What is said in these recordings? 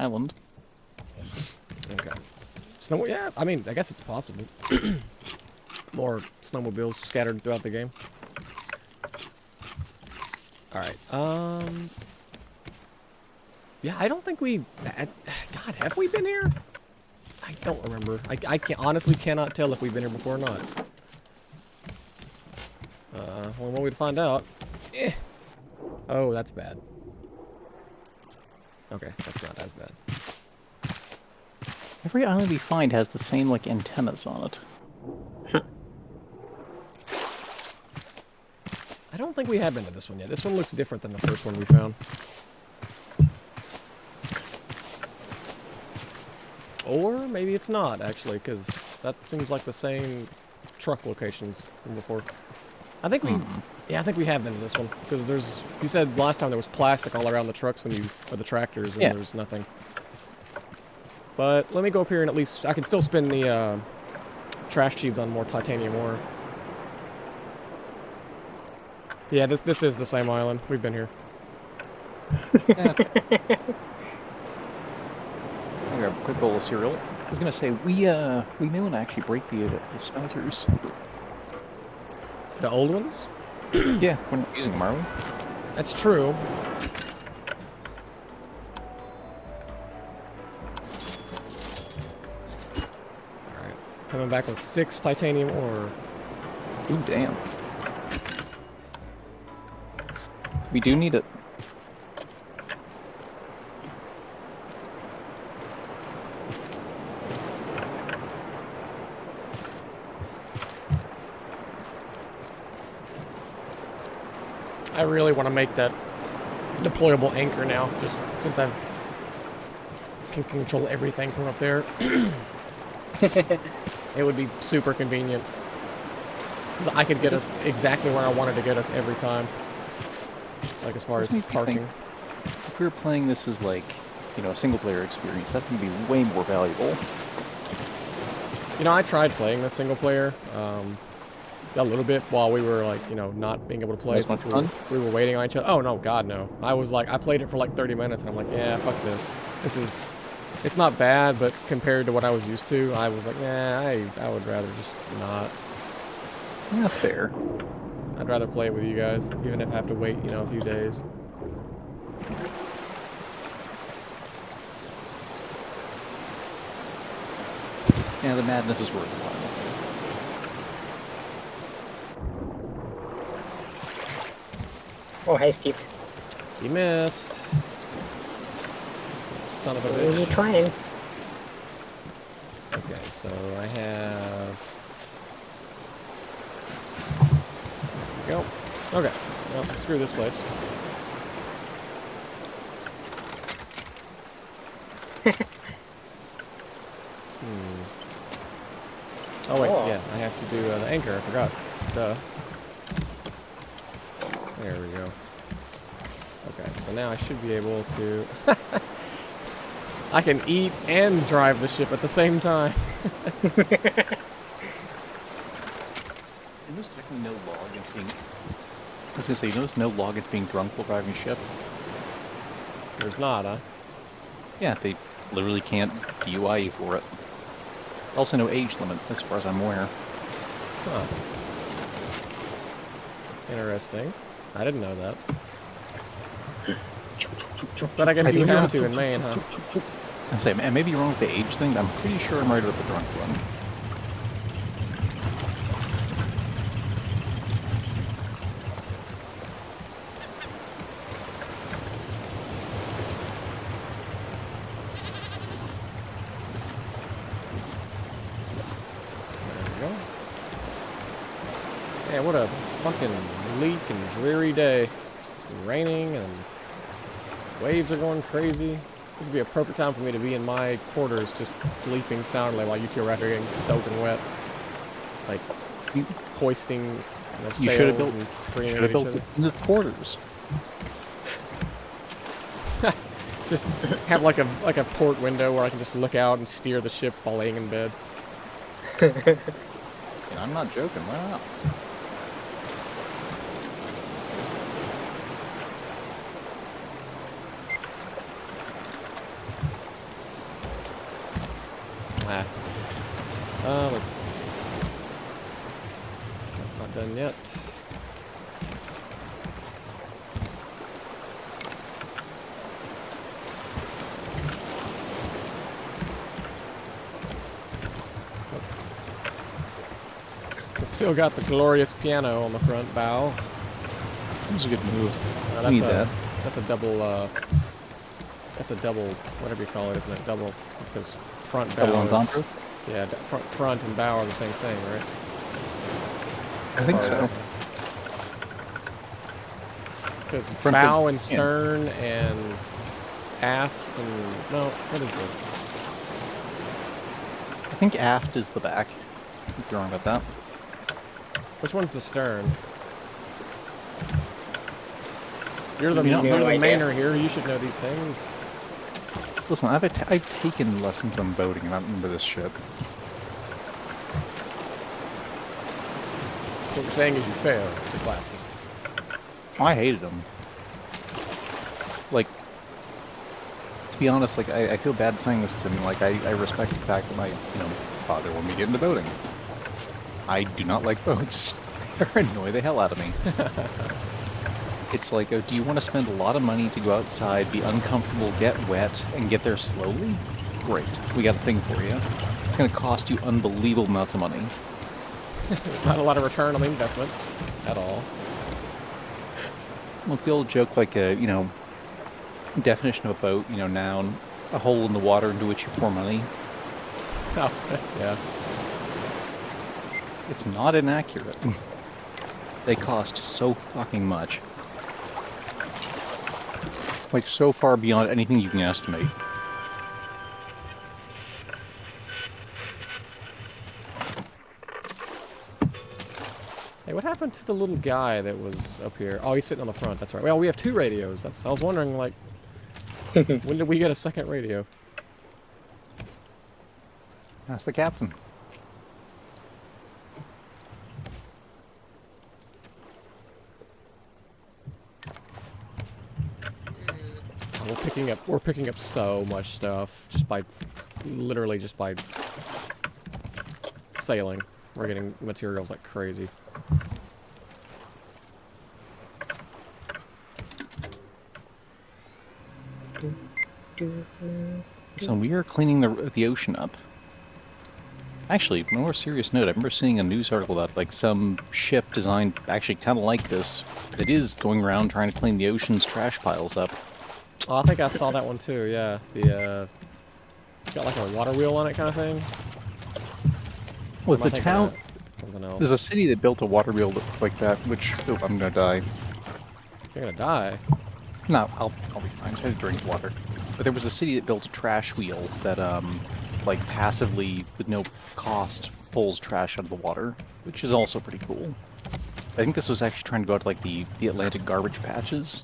island. Okay. Snow? Yeah, I mean, I guess it's possible. More snowmobiles scattered throughout the game. All right. Yeah, I don't think we. God, have we been here? I don't remember. I honestly cannot tell if we've been here before or not. Only one way to find out. Eh. Oh, that's bad. Okay, that's not as bad. Every island we find has the same, like, antennas on it. I don't think we have been to this one yet. This one looks different than the first one we found. Or maybe it's not, actually, because that seems like the same truck locations from before. I think we... Yeah, I think we have been to this one. Because there's... You said last time there was plastic all around the trucks when you... Or the tractors, and there's nothing. But let me go up here and at least... I can still spin the trash tubes on more titanium ore. Yeah, this is the same island. We've been here. I grab a quick bowl of cereal. I was gonna say, we may want to actually break the smelters. The old ones? Yeah, we're not using them, are we? That's true. Alright. Coming back with 6 titanium ore. Ooh, damn. We do need it. I really want to make that deployable anchor now, just since I can control everything from up there. It would be super convenient. Because I could get us exactly where I wanted to get us every time. Like as far as parking. If we were playing this as like, you know, a single player experience, that would be way more valuable. You know, I tried playing this single player. A little bit while we were like, you know, not being able to play since we were waiting on each other. Oh no, God no. I was like, I played it for like 30 minutes and I'm like, yeah, fuck this. It's not bad, but compared to what I was used to, I was like, nah, I would rather just not. Yeah, fair. I'd rather play it with you guys, even if I have to wait, you know, a few days. Yeah, the madness is worth it. Oh, hey, Steve. You missed. Son of a bitch. You're trying. Okay, so I have... There we go. Okay. Well, screw this place. Oh, wait, yeah, I have to do the anchor, I forgot. Duh. There we go. Okay, so now I should be able to... I can eat and drive the ship at the same time. There's technically no law against being... I was gonna say, you notice no law against being drunk while driving a ship? There's not, huh? Yeah, they literally can't DUI you for it. Also no age limit, as far as I'm aware. Huh. Interesting. I didn't know that. But I guess you would have to in Maine, huh? I'm saying, man, maybe you're wrong with the age thing, but I'm pretty sure I'm right about the drunk one. There we go. Yeah, what a fucking bleak and dreary day. It's raining and waves are going crazy. This would be a perfect time for me to be in my quarters just sleeping soundly while you two are out here getting soaking wet. Like, hoisting sails and screaming at each other. In the quarters. Just have like a port window where I can just look out and steer the ship while laying in bed. And I'm not joking, why not? Let's see. Not done yet. We've still got the glorious piano on the front bow. That was a good move. That's Need a that. that's a double. That's a double, whatever you call it, isn't it? Double, because front bow Double is... entendre? Yeah, front and bow are the same thing, right? I think so. Because it's Front bow and- and stern and aft and... No, what is it? I think aft is the back. If you're wrong about that. Which one's the stern? You're the, No you're the idea. mainer here, you should know these things. Listen, I've taken lessons on boating, and I don't remember this shit. So what you're saying is you failed the classes. I hated them. Like, to be honest, like, I feel bad saying this because, I mean, like, I respect the fact that my, father wanted me to get into boating. I do not like boats. They annoy the hell out of me. It's like, oh, do you want to spend a lot of money to go outside, be uncomfortable, get wet, and get there slowly? Great. We got a thing for you. It's going to cost you unbelievable amounts of money. Not a lot of return on the investment at all. Well, it's the old joke, like, definition of a boat, noun, a hole in the water into which you pour money. Oh, yeah. It's not inaccurate. They cost so fucking much. Like, so far beyond anything you can estimate. Hey, what happened to the little guy that was up here? Oh, he's sitting on the front, that's right. Well, we have two radios. I was wondering, like, when did we get a second radio? That's the captain. We're picking up so much stuff just by, literally just by sailing. We're getting materials like crazy. So we are cleaning the ocean up. Actually, on a more serious note, I remember seeing a news article about like some ship designed actually kind of like this that is going around trying to clean the ocean's trash piles up. Oh, I think I saw that one too, yeah. It's got like a water wheel on it kind of thing. Well, Am I the thinking town, of something else? there's a city that built a water wheel like that, which, oh, I'm gonna die. You're gonna die. No, I'll be fine. I just had to drink water. But there was a city that built a trash wheel that, like, passively, with no cost, pulls trash out of the water, which is also pretty cool. I think this was actually trying to go out to, like, the Atlantic garbage patches.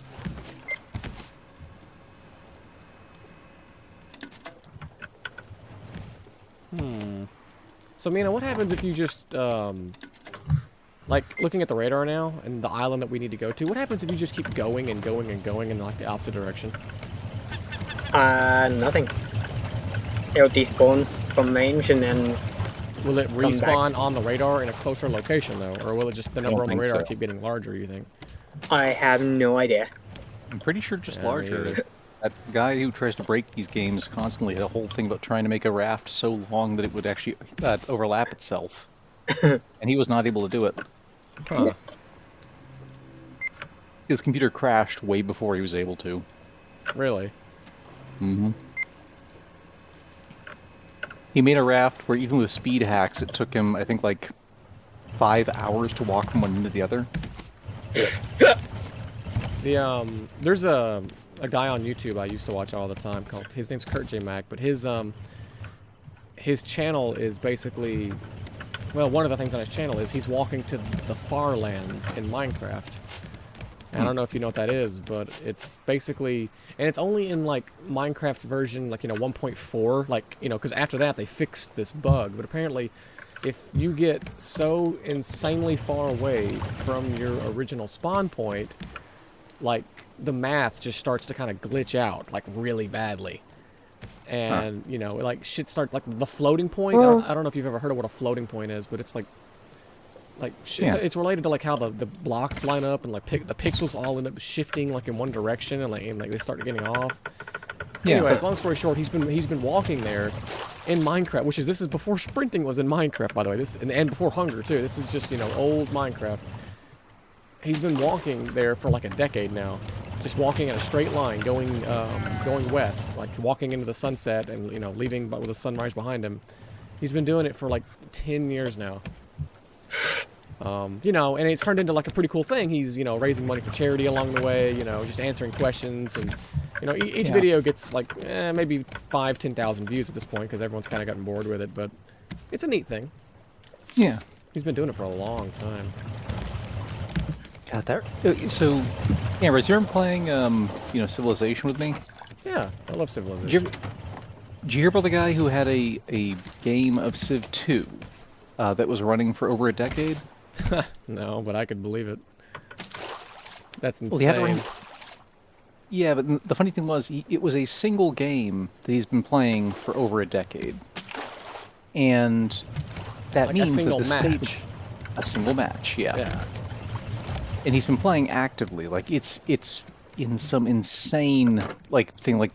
So, Mina, what happens if you just, like, looking at the radar now, and the island that we need to go to, what happens if you just keep going and going and going in, like, the opposite direction? Nothing. It'll despawn from range and then Will it back. respawn on the radar in a closer location, though? Or will it just, the number on the think radar so. keep getting larger, you think? I have no idea. I'm pretty sure just Yeah, me larger. either. That guy who tries to break these games constantly had a whole thing about trying to make a raft so long that it would actually overlap itself. And he was not able to do it. Huh. His computer crashed way before he was able to. Really? Mm-hmm. He made a raft where even with speed hacks, it took him, I think, like 5 hours to walk from one end to the other. There's a guy on YouTube I used to watch all the time called, his name's Kurt J. Mack, but his channel is basically, well, one of the things on his channel is he's walking to the far lands in Minecraft. And I don't know if you know what that is, but it's basically, and it's only in like Minecraft version, like, 1.4, like, because after that they fixed this bug, but apparently if you get so insanely far away from your original spawn point, like, the math just starts to kind of glitch out, like, really badly. and you know, like shit starts like the floating point. I don't know if you've ever heard of what a floating point is, but it's like Yeah. it's related to like how the blocks line up and like the pixels all end up shifting like in one direction and like they start getting off. Yeah. Anyways, long story short, he's been walking there in Minecraft, this is before sprinting was in Minecraft, by the way. This and before hunger too. This is just, you know, old Minecraft. He's been walking there for like a decade now, just walking in a straight line, going west, like walking into the sunset and, you know, leaving with the sunrise behind him. He's been doing it for like 10 years now. You know, and it's turned into like a pretty cool thing. He's, you know, raising money for charity along the way, you know, just answering questions. And, you know, each video gets like maybe 10,000 views at this point because everyone's kind of gotten bored with it. But it's a neat thing. Yeah. He's been doing it for a long time. God, so, yeah, was you ever playing, you know, Civilization with me? Yeah, I love Civilization. Did you hear about the guy who had a game of Civ 2 that was running for over a decade? No, but I could believe it. That's insane. Well, he had it running... Yeah, but the funny thing was, it was a single game that he's been playing for over a decade. And that like means a single that the match. state... A single match, yeah. Yeah. And he's been playing actively. Like, it's in some insane, like, thing. Like,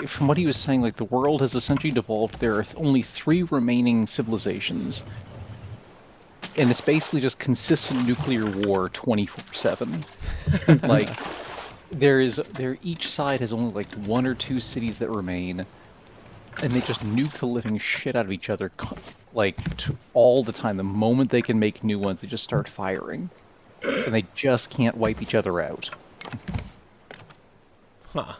from what he was saying, like, the world has essentially devolved. There are only 3 remaining civilizations. And it's basically just consistent nuclear war 24/7. Like, each side has only, like, 1 or 2 cities that remain. And they just nuke the living shit out of each other, like, all the time. The moment they can make new ones, they just start firing. And they just can't wipe each other out. Huh.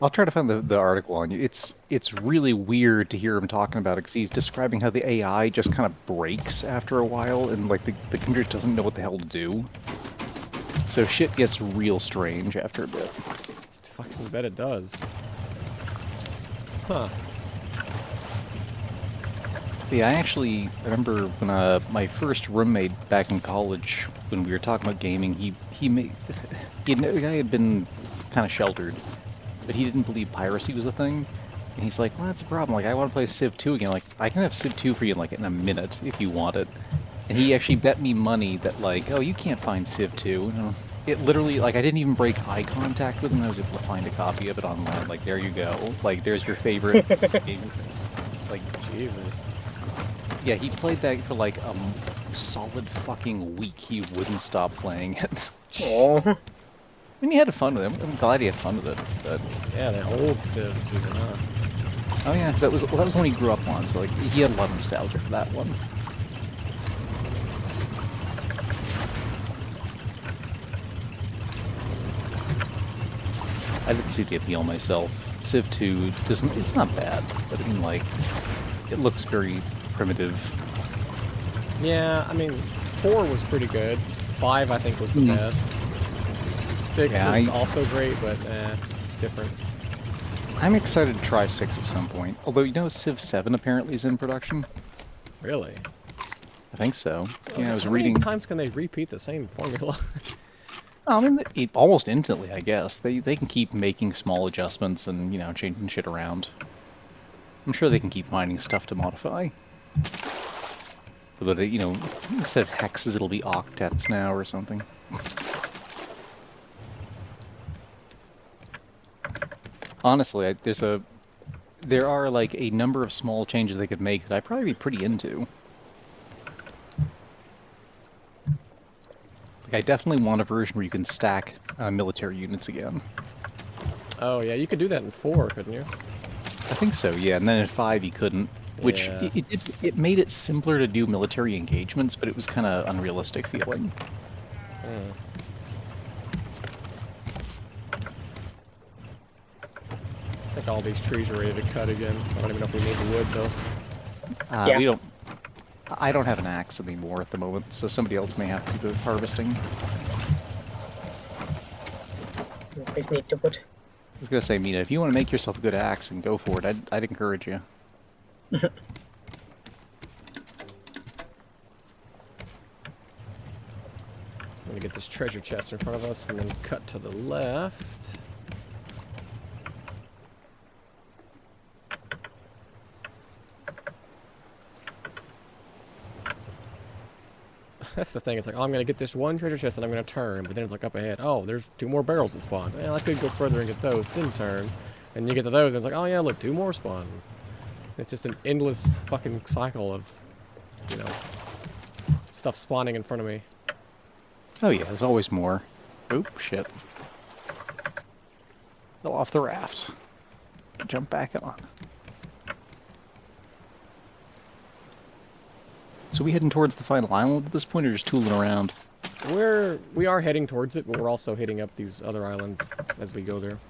I'll try to find the article on you. It's really weird to hear him talking about it because he's describing how the AI just kind of breaks after a while and like the computer doesn't know what the hell to do. So shit gets real strange after a bit. Fucking bet it does. Huh. Yeah, I remember when my first roommate back in college, when we were talking about gaming, the guy had been kind of sheltered, but he didn't believe piracy was a thing. And he's like, well, that's a problem. Like, I want to play Civ 2 again. Like, I can have Civ 2 for you in a minute if you want it. And he actually bet me money that, like, oh, you can't find Civ 2. You know, it literally, like, I didn't even break eye contact with him. I was able to find a copy of it online. Like, there you go. Like, there's your favorite game. Like, Jesus. Yeah, he played that for like a solid fucking week. He wouldn't stop playing it. Oh. I mean, he had fun with it. I'm glad he had fun with it. But... Yeah, the old Civs even, huh? Oh yeah, that was the one he grew up on. So like, he had a lot of nostalgia for that one. I didn't see the appeal myself. Civ 2 doesn't. It's not bad, but I mean, like, it looks very primitive. Yeah, I mean, 4 was pretty good. 5, I think, was the best. 6 is also great, but different. I'm excited to try 6 at some point. Although, you know, Civ 7 apparently is in production. Really? I think so. So Yeah, I was how reading. many times can they repeat the same formula? I mean, almost instantly, I guess. They can keep making small adjustments and, you know, changing shit around. I'm sure they can keep finding stuff to modify. But, you know, instead of hexes, it'll be octets now or something. Honestly, there are, like, a number of small changes they could make that I'd probably be pretty into. Like, I definitely want a version where you can stack military units again. Oh, yeah, you could do that in 4, couldn't you? I think so, yeah, and then in 5 you couldn't. Which, Yeah. it made it simpler to do military engagements, but it was kind of unrealistic feeling. Hmm. I think all these trees are ready to cut again. I don't even know if we need the wood, though. Yeah. I don't have an axe anymore at the moment, so somebody else may have to do the harvesting. Please need to put. I was gonna say, Mina, if you want to make yourself a good axe and go for it, I'd encourage you. I'm gonna get this treasure chest in front of us and then cut to the left. That's the thing. It's like, oh, I'm gonna get this one treasure chest and I'm gonna turn, but then it's like up ahead. Oh, there's 2 more barrels that spawn. Well, I could go further and get those, then turn, and you get to those, and it's like, oh yeah, look, 2 more spawn. It's just an endless fucking cycle of, you know, stuff spawning in front of me. Oh yeah, there's always more. Oop, shit. Fell off the raft. Jump back on. So we heading towards the final island at this point, or just tooling around? We are heading towards it, but we're also hitting up these other islands as we go there.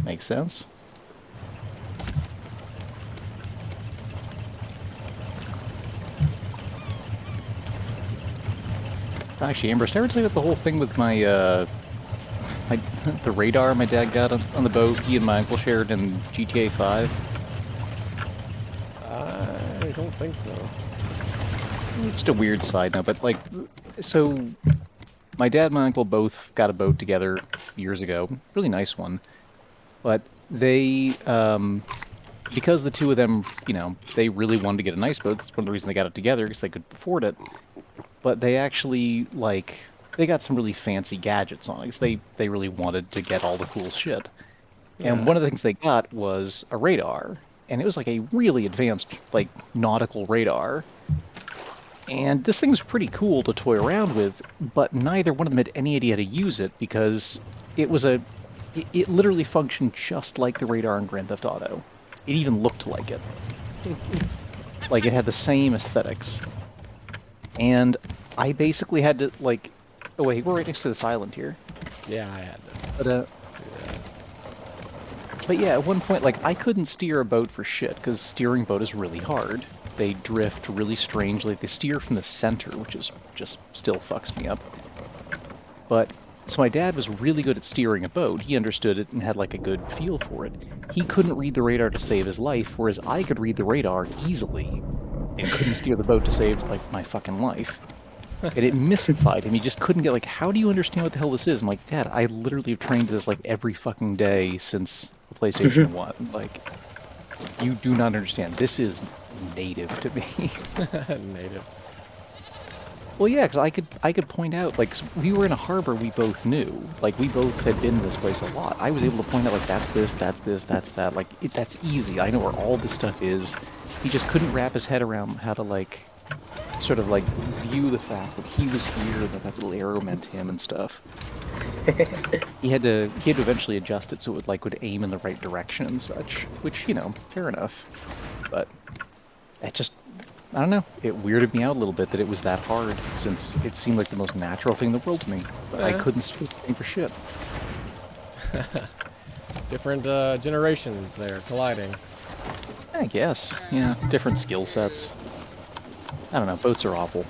Makes sense. Actually, Amber, did I ever tell you about the whole thing with my, the radar my dad got on the boat he and my uncle shared in GTA 5? I don't think so. Just a weird side note, but like, so my dad and my uncle both got a boat together years ago. Really nice one. But they, because the two of them, you know, they really wanted to get a nice boat. That's one of the reasons they got it together, because they could afford it. But they actually, like, they got some really fancy gadgets on it, because they really wanted to get all the cool shit. Yeah. And one of the things they got was a radar. And it was like a really advanced, like, nautical radar. And this thing was pretty cool to toy around with, but neither one of them had any idea how to use it, because it was it literally functioned just like the radar in Grand Theft Auto. It even looked like it. Like, it had the same aesthetics. And I basically had to, like... Oh wait, we're right next to this island here. Yeah, I had to. But yeah, at one point, like, I couldn't steer a boat for shit, because steering a boat is really hard. They drift really strangely. They steer from the center, which is just still fucks me up. But, so my dad was really good at steering a boat. He understood it and had, like, a good feel for it. He couldn't read the radar to save his life, whereas I could read the radar easily and couldn't steer the boat to save, like, my fucking life. And it mystified him. He just couldn't get, like, how do you understand what the hell this is? I'm like, Dad, I literally have trained this, like, every fucking day since the PlayStation 1. Like, you do not understand. This is native to me. Native. Well, yeah, because I could point out, like, we were in a harbor we both knew. Like, we both had been to this place a lot. I was able to point out, like, that's this, that's this, that's that. Like, that's easy. I know where all this stuff is. He just couldn't wrap his head around how to, like, sort of, like, view the fact that he was here, that that little arrow meant him and stuff. He had to eventually adjust it so it would aim in the right direction and such, which, you know, fair enough. But it just, I don't know, it weirded me out a little bit that it was that hard, since it seemed like the most natural thing in the world to me. But I couldn't steer the thing for shit. Different generations there colliding. I guess, yeah, different skill sets. I don't know, boats are awful.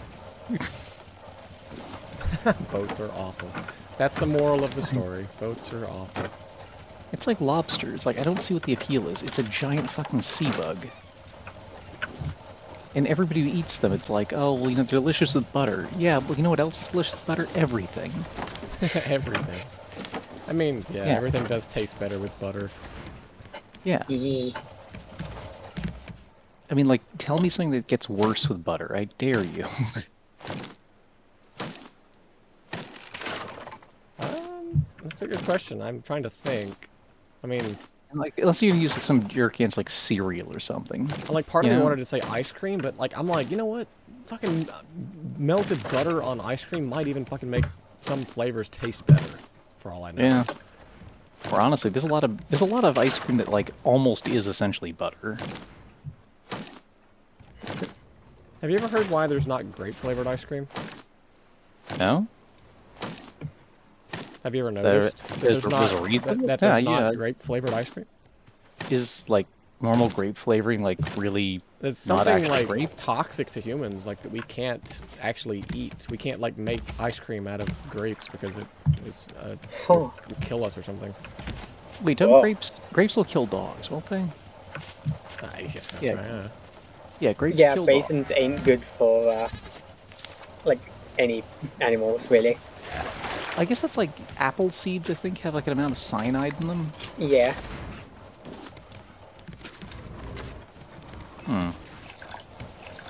Boats are awful. That's the moral of the story. Boats are awful. It's like lobsters. Like, I don't see what the appeal is. It's a giant fucking sea bug. And everybody who eats them, it's like, oh, well, you know, they're delicious with butter. Yeah, well, you know what else is delicious with butter? Everything. Everything. I mean, yeah, everything does taste better with butter. Yeah. I mean, like, tell me something that gets worse with butter. I dare you. That's a good question. I'm trying to think. I mean... Like, unless you use, like, some jerky, it's like cereal or something. Like, part of me wanted to say ice cream, but, like, I'm like, you know what? Fucking melted butter on ice cream might even fucking make some flavors taste better, for all I know. Yeah. Or honestly, there's a lot of ice cream that, like, almost is essentially butter. Have you ever heard why there's not grape-flavored ice cream? No? Have you ever noticed there's not grape-flavored ice cream? Is, like, normal grape flavoring, like, really It's not something, actually like, grape? toxic to humans, like, that we can't actually eat. We can't, like, make ice cream out of grapes because it will kill us or something. Wait, don't grapes will kill dogs, won't they? Yeah. Yeah, grapes Yeah, kill raisins ain't good for, like, any animals, really. dogs. I guess that's like apple seeds, I think, have like an amount of cyanide in them. Yeah.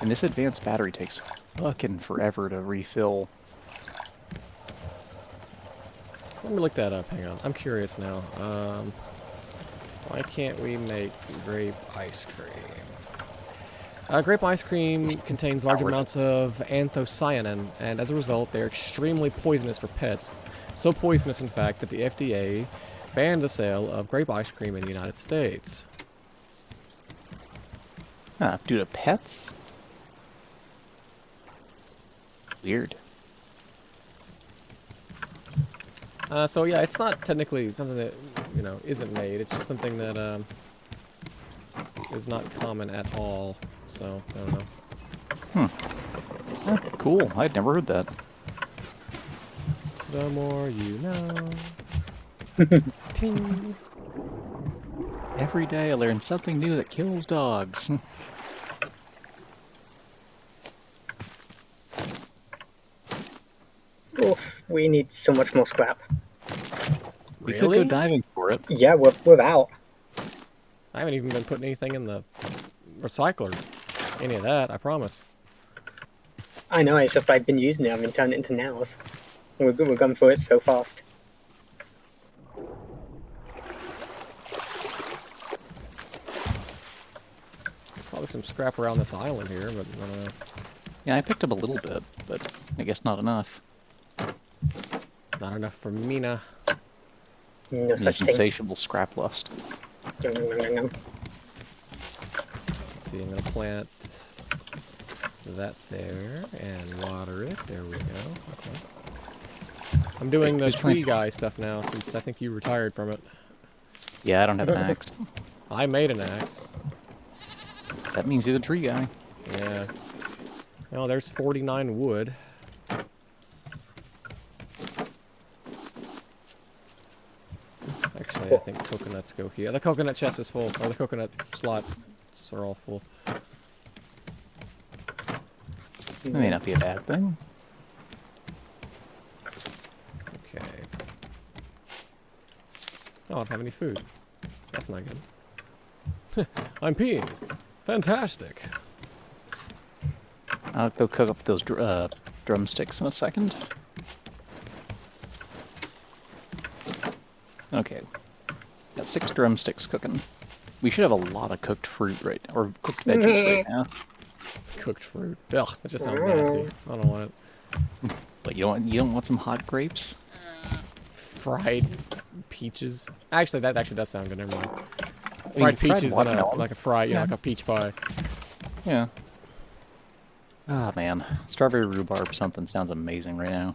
And this advanced battery takes fucking forever to refill. Let me look that up. Hang on. I'm curious now. Why can't we make grape ice cream? Grape ice cream contains large amounts of anthocyanin, and as a result, they're extremely poisonous for pets. So poisonous, in fact, that the FDA banned the sale of grape ice cream in the United States. Huh, due to pets? Weird. So yeah, it's not technically something that, you know, isn't made. It's just something that is not common at all. So, I don't know. Huh, cool. I'd never heard that. The more you know. Ting. Every day I learn something new that kills dogs. Oof, we need so much more scrap. We could go Really? diving for it. Yeah, we're out. I haven't even been putting anything in the recycler. Any of that, I promise. I know, it's just I've been using it. I've been turning it into nails. We're going through it so fast. Probably some scrap around this island here, but I don't know. Yeah, I picked up a little bit, but I guess not enough. Not enough for Mina. No An such thing. insatiable scrap lust. Let's see, I'm gonna plant that there and water it. There we go. Okay. I'm doing the tree guy stuff now since I think you retired from it. Yeah, I don't have an axe. I made an axe. That means you're the tree guy. Yeah. Oh, there's 49 wood. Actually, I think coconuts go here. The coconut chest is full, or the coconut slots are all full. That may not be a bad thing. Okay. Oh, I don't have any food. That's not good. I'm peeing. Fantastic. I'll go cook up those drumsticks in a second. Okay. Got 6 drumsticks cooking. We should have a lot of cooked fruit right now, or cooked veggies right now. Cooked fruit. Ugh, that just sounds nasty. I don't want it. But you don't want some hot grapes? Fried peaches. Actually, that actually does sound good. Never mind. mean, Fried fried peaches in a, watermelon. like a fry, yeah, Yeah. like a peach pie. Yeah. Ah, man. Strawberry rhubarb something sounds amazing right now.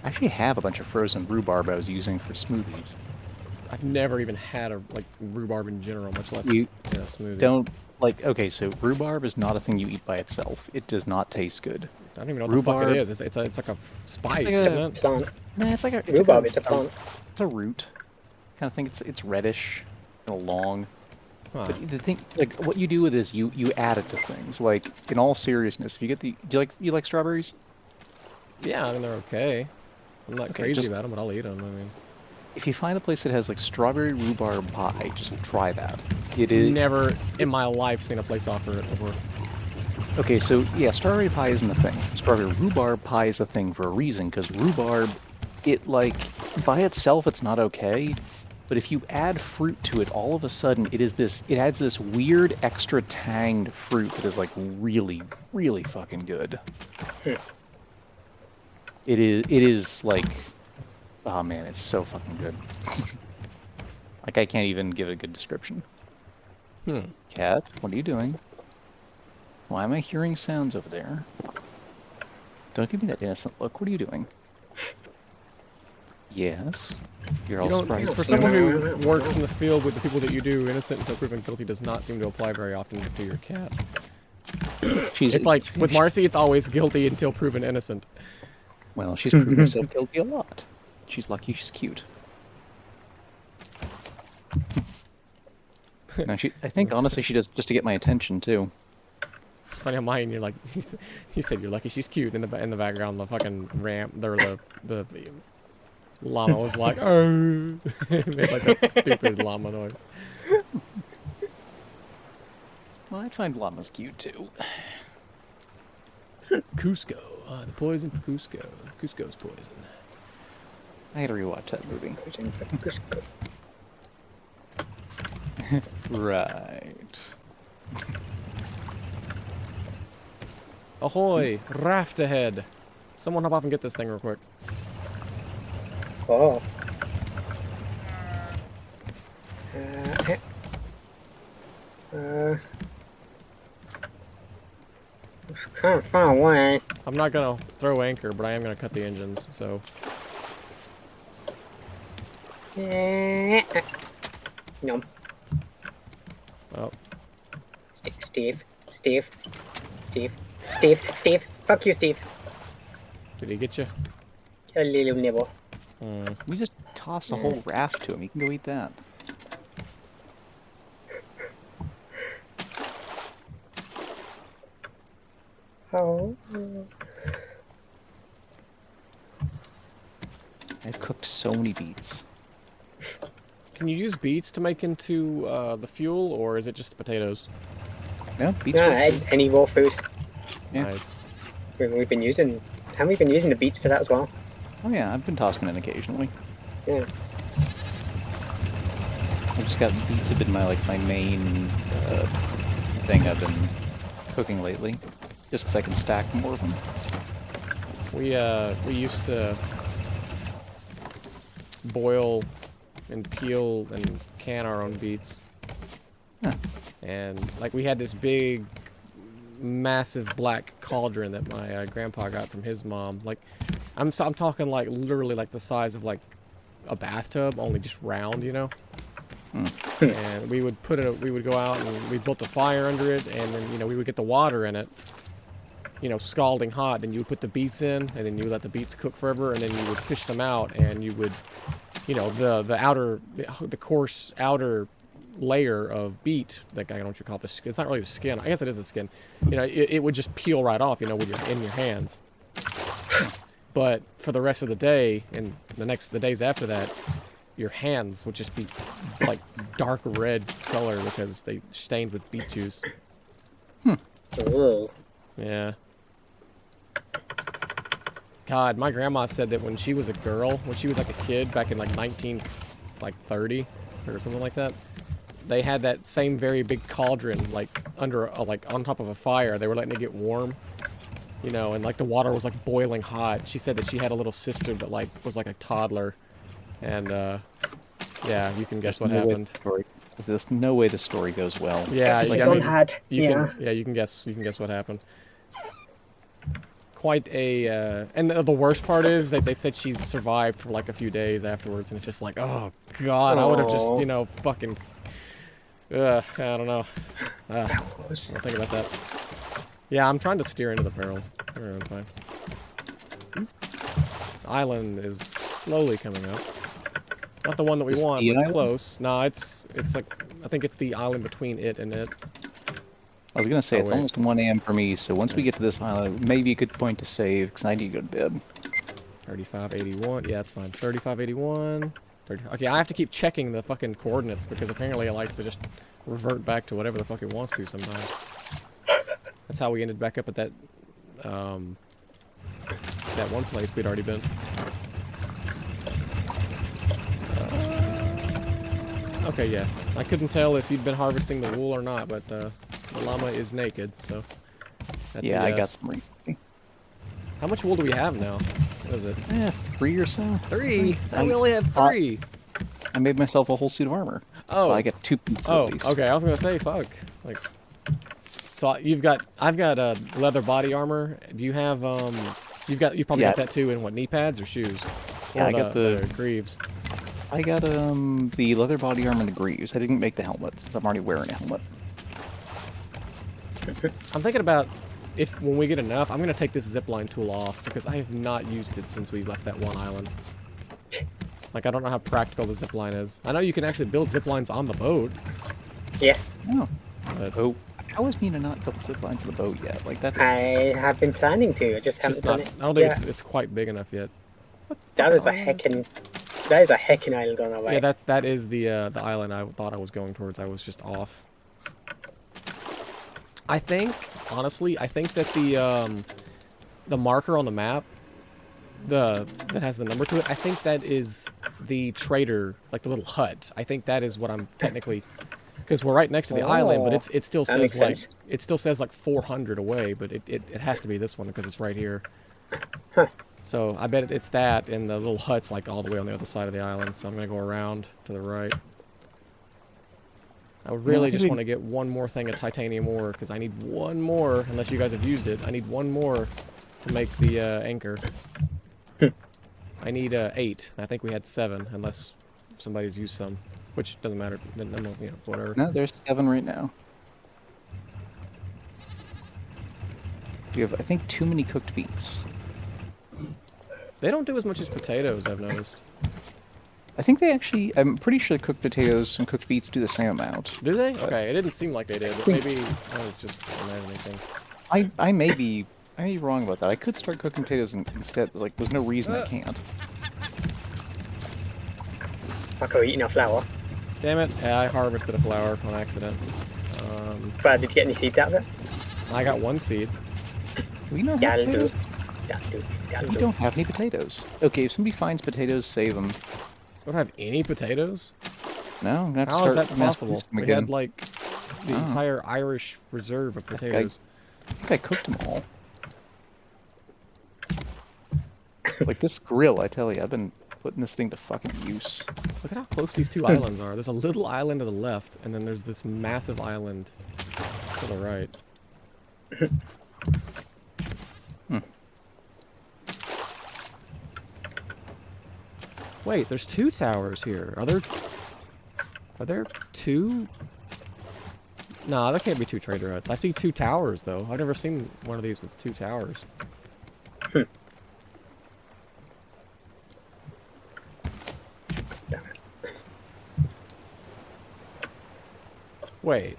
I actually have a bunch of frozen rhubarb I was using for smoothies. I've never even had a like rhubarb in general, much less You in a smoothie. Don't, like, okay, so rhubarb is not a thing you eat by itself. It does not taste good. I don't even know what the fuck Rhubarb- it is. It's like a spice, like a- isn't it? Plant. Nah, it's like a... Rhubarb, it's a plant. It's a root. Kind of thing. It's reddish, kind of long. Huh. But the thing, like, what you do with this, you add it to things. Like, in all seriousness, if you get the... Do you like strawberries? Yeah, I mean, they're okay. I'm not Okay, crazy just- about them, but I'll eat them. I mean, If you find a place that has, like, strawberry rhubarb pie, just try that. It is... never in my life seen a place offer it before. Okay, so, yeah, strawberry pie isn't a thing. Strawberry rhubarb pie is a thing for a reason, because rhubarb, it, like, by itself, it's not okay, but if you add fruit to it, all of a sudden, it adds this weird extra tanged fruit that is, like, really, really fucking good. It is, like, oh man, it's so fucking good. Like, I can't even give it a good description. Cat, what are you doing? Why am I hearing sounds over there? Don't give me that innocent look. What are you doing? Yes. You're all You don't, surprised. for someone who works in the field with the people that you do, innocent until proven guilty does not seem to apply very often to your cat. It's like, with Marcy, it's always guilty until proven innocent. Well, she's proven herself guilty a lot. She's lucky she's cute. No, I think honestly she does just to get my attention too. It's funny how mine, you're like, you said you're lucky she's cute. In the background, the fucking ramp, the llama was like, oh, it made like that stupid llama noise. Well, I find llamas cute too. Cusco. The poison for Cusco. Cusco's poison. I gotta rewatch that movie. Pushing for Cusco. Right. Ahoy! Raft ahead! Someone hop off and get this thing real quick. Oh. Kind of far away. I'm not gonna throw anchor, but I am gonna cut the engines, so... No. Oh. Steve. Steve. Steve. Steve. Steve. Fuck you, Steve. Did he get you? A little nibble. We just toss a whole raft to him. He can go eat that. Oh. I've cooked so many beets. Can you use beets to make into the fuel, or is it just potatoes? No, beets. No, work too. any raw food. Yeah. Nice. We've been using. Haven't we been using the beets for that as well? Oh yeah, I've been tossing it occasionally. Yeah. I've just got beets have been my main thing I've been cooking lately, just because I can stack more of them. We used to boil and peel and can our own beets. Huh. And like we had this big massive black cauldron that my grandpa got from his mom. Like I'm talking like literally like the size of like a bathtub, only just round, you know. And we would we would go out and we built a fire under it, and then we would get the water in it, scalding hot. Then you would put the beets in, and then you would let the beets cook forever, and then you would fish them out, and you would, the coarse outer layer of beet, like I don't know what you call it, it's not really the skin. I guess it is the skin. It would just peel right off, with in your hands. But for the rest of the day and the days after that, your hands would just be like dark red color because they stained with beet juice. Ugh. Yeah. God, my grandma said that when she was a girl, when she was like a kid back in like 1930 or something like that, they had that same very big cauldron like under like on top of a fire. They were letting it get warm, and like the water was like boiling hot. She said that she had a little sister that like was like a toddler, and yeah, you can guess what happened. There's no way the story goes well. Yeah, She's I on mean, had. you Yeah. can, yeah, you can guess what happened. Quite a, and the worst part is that they said she survived for like a few days afterwards, and it's just like, oh god, I would have just, Aw. fucking, I don't know. I'll Was- think about that. Yeah, I'm trying to steer into the barrels. We're doing fine. Island is slowly coming up. Not the one that we Is it want, the but island? close. No, it's like, I think it's the island between it and it. I was gonna say Oh, it's wait. almost 1 a.m. for me, so once we get to this island, maybe a good point to save, because I need to go to bed. 3581. Yeah, that's fine. 3581. 30. Okay, I have to keep checking the fucking coordinates because apparently it likes to just revert back to whatever the fuck it wants to sometimes. That's how we ended back up at that that one place we'd already been. Okay, yeah. I couldn't tell if you'd been harvesting the wool or not, but the llama is naked, so that's Yeah, a I got yes. some recently. How much wool do we have now? What is it? 3 or so. 3? I- We only have 3. I made myself a whole suit of armor. Oh. Well, I get 2 pieces Oh, at least. okay. I was gonna say, fuck. Like, so I've got leather body armor. Do you have you probably Yeah. got that too in what, knee pads or shoes? Yeah, Or I got the- greaves. I got the leather body armor and the greaves. I didn't make the helmet since I'm already wearing a helmet. I'm thinking about if when we get enough, I'm gonna take this zipline tool off because I have not used it since we left that one island. Like, I don't know how practical the zipline is. I know you can actually build ziplines on the boat, Yeah. Oh. but Oh. How is me to not build zip lines to the boat yet? Like that. I have been planning to. I it's just haven't just done not. it. I don't think Yeah. it's quite big enough yet. That is a fucking heckin'. That is a heckin' island on our way. Yeah, that is the island I thought I was going towards. I was just off. I think, honestly, I think that the marker on the map, that has the number to it, I think that is the trader, like the little hut. I think that is what I'm technically, because we're right next to the island, but Oh, it still that makes says like sense. 400 away, but it has to be this one because it's right here. Huh. So I bet it's that, and the little hut's like all the way on the other side of the island. So I'm gonna go around to the right. I You know, I really think just we, want to get one more thing of titanium ore because I need one more. Unless you guys have used it, I need one more to make the anchor. I need 8. I think we had 7, unless somebody's used some, which doesn't matter. You know, whatever. no, there's 7 right now. We have, I think, too many cooked beets. They don't do as much as potatoes, I've noticed. I think they actually, I'm pretty sure cooked potatoes and cooked beets do the same amount. Do they? But Okay, it didn't seem like they did, but maybe I was just imagining things. I may be wrong about that. I could start cooking potatoes instead. Like, there's no reason I can't. Fuck, are we eating our flour? Damn it! Yeah, I harvested a flower on accident. But did you get any seeds out of it? I got 1 seed. Do we not have That'll do. potatoes? That'll do. That'll We do. don't have any potatoes. Okay, if somebody finds potatoes, save them. We don't have any potatoes? No, I'm gonna have to How is start that mass possible? producing them We again. had like the Oh. entire Irish reserve of potatoes. I think I cooked them all. Like this grill, I tell you, I've been putting this thing to fucking use. Look at how close these 2 islands are. There's a little island to the left, and then there's this massive island to the right. Wait, there's 2 towers here. Are there 2? No, there can't be 2 trader huts. I see 2 towers though. I've never seen one of these with 2 towers. Damn it. Wait.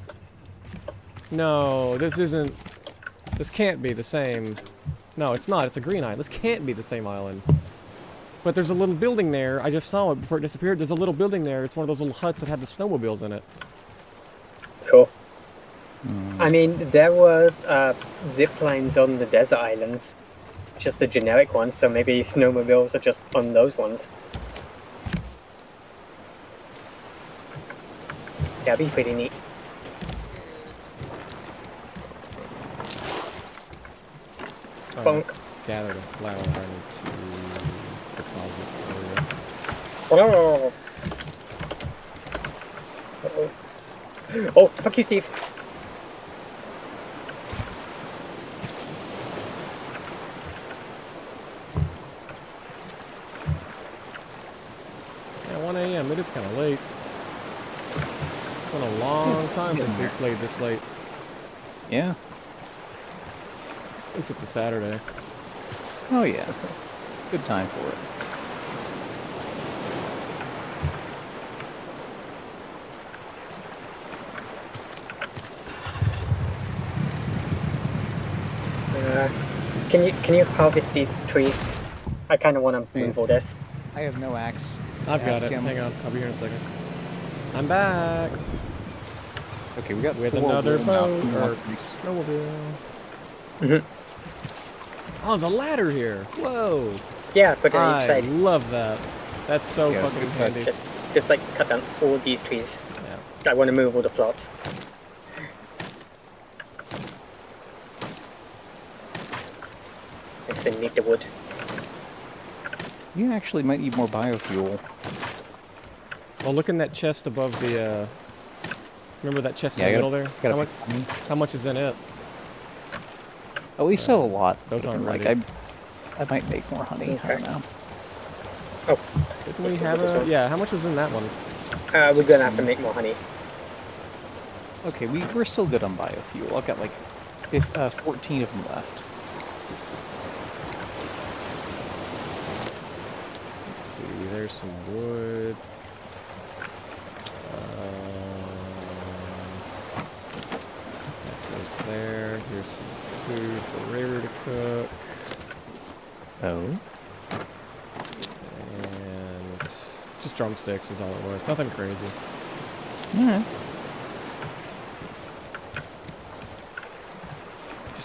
No, this isn't... This can't be the same... No, it's not. It's a green island. This can't be the same island. But there's a little building there. I just saw it before it disappeared. There's a little building there. It's one of those little huts that had the snowmobiles in it. Cool. I mean, there were zip lines on the desert islands. Just the generic ones, so maybe snowmobiles are just on those ones. That'd be pretty neat. Oh, Bonk. gather the flower I need to deposit earlier. Oh. Uh-oh. Oh, fuck you, Steve. Yeah, 1 a.m. It is kind of late. It's been a long time since we've played this late. Yeah. At least it's a Saturday. Oh yeah. Good time for it. Can you harvest these trees? I kind of want to move all this. I have no axe. I've got Ask it. him. Hang on. I'll be here in a second. I'm back Okay, we got with 4 another wool boat now. or snowmobile. Mhm. Oh, there's a ladder here. Whoa. Yeah, put it on I each side. love that. That's so Yeah, it's a fucking good touch. handy. Just like cut down all these trees. Yeah. I want to move all the plots. Next I need the wood. You actually might need more biofuel. Well, look in that chest above the, remember that chest Yeah, in I the gotta- middle there? gotta How much is in it? Oh, we sell a lot. those aren't like ready. I might make more honey. I don't know. Oh, Didn't we have a... Yeah, how much was in that one? we're gonna have to make more honey. Okay, we're still good on biofuel. I've got like 14 of them left. Let's see, there's some wood. That goes there. Here's some food for River to cook. Oh. And just drumsticks is all it was. Nothing crazy. Yeah.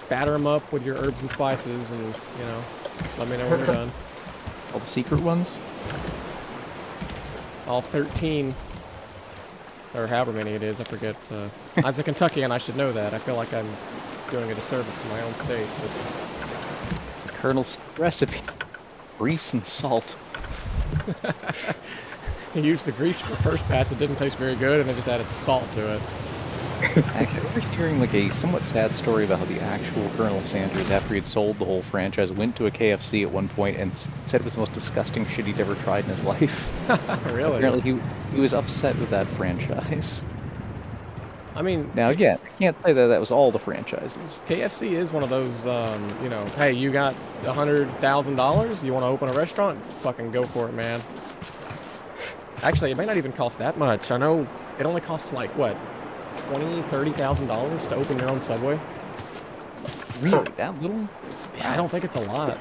batter them up with your herbs and spices, and let me know when you're done. All the secret ones? All 13, or however many it is, I forget. As a Kentuckian, I should know that. I feel like I'm doing a disservice to my own state. But... The Colonel's recipe. Grease and salt. He used the grease for the first batch that didn't taste very good, and then just added salt to it. Actually, I was hearing like a somewhat sad story about how the actual Colonel Sanders, after he had sold the whole franchise, went to a KFC at one point and said it was the most disgusting shit he'd ever tried in his life. Really? Apparently he was upset with that franchise. I mean... Now again, I can't say that that was all the franchises. KFC is one of those, hey, you got $100,000? You want to open a restaurant? Fucking go for it, man. Actually, it may not even cost that much. I know it only costs like, what, $20,000-$30,000 to open your own Subway? Really? That little? Yeah, I don't think it's a lot.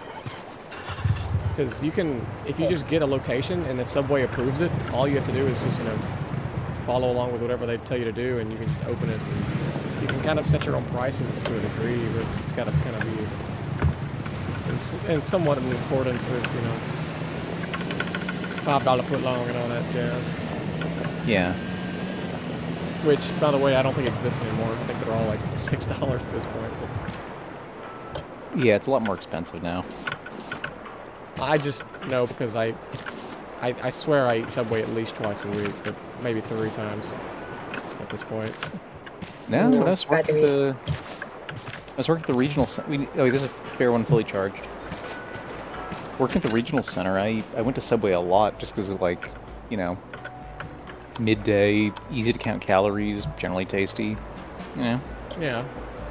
Because you can, if you just get a location and the Subway approves it, all you have to do is just, follow along with whatever they tell you to do, and you can just open it. And you can kind of set your own prices to a degree, but it's got to kind of be in somewhat in accordance with, $5 foot long and all that jazz. Yeah. Which, by the way, I don't think exists anymore. I think they're all like $6 at this point. But Yeah, it's a lot more expensive now. I just know because I swear I eat Subway at least twice a week, but maybe 3 times at this point. No, when I was working at the regional center. Oh, this is a fair one, fully charged. Working at the regional center, I went to Subway a lot just because of, like, midday, easy to count calories, generally tasty. Yeah.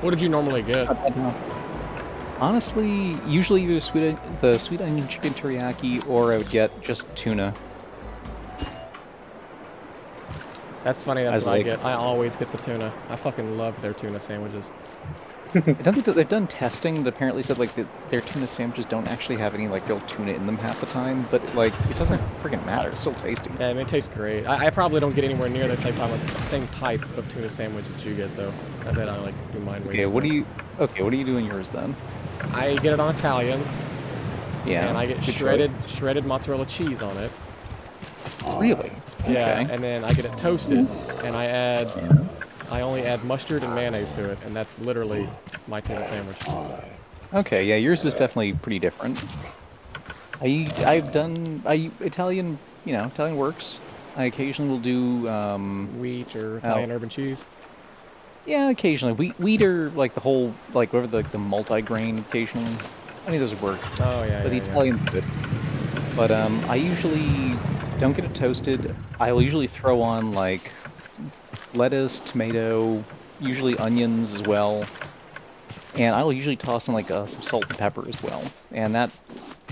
What did you normally get? Honestly, usually either the sweet onion chicken teriyaki, or I would get just tuna. That's funny, that's what I get. I always get the tuna. I fucking love their tuna sandwiches. I don't think that they've done testing that apparently said like that their tuna sandwiches don't actually have any like real tuna in them half the time, but like it doesn't freaking matter. It's still tasty. Yeah, I mean, it tastes great. I probably don't get anywhere near the same type of tuna sandwich that you get though. I bet I like do mine way Okay, what different. do you do in yours then? I get it on Italian. Yeah. And I get shredded mozzarella cheese on it. Really? Yeah, Okay. and then I get it toasted, and I only add mustard and mayonnaise to it, and that's literally my tuna sandwich. Okay, yeah, yours is definitely pretty different. Italian, Italian works. I occasionally will do Wheat or Italian herb and cheese. Yeah, occasionally. Wheat or like the whole, like whatever the multi-grain occasionally. I mean, those work. Oh yeah. But the Italian's good. But I usually don't get it toasted. I'll usually throw on like lettuce, tomato, usually onions as well, and I'll usually toss in like some salt and pepper as well. And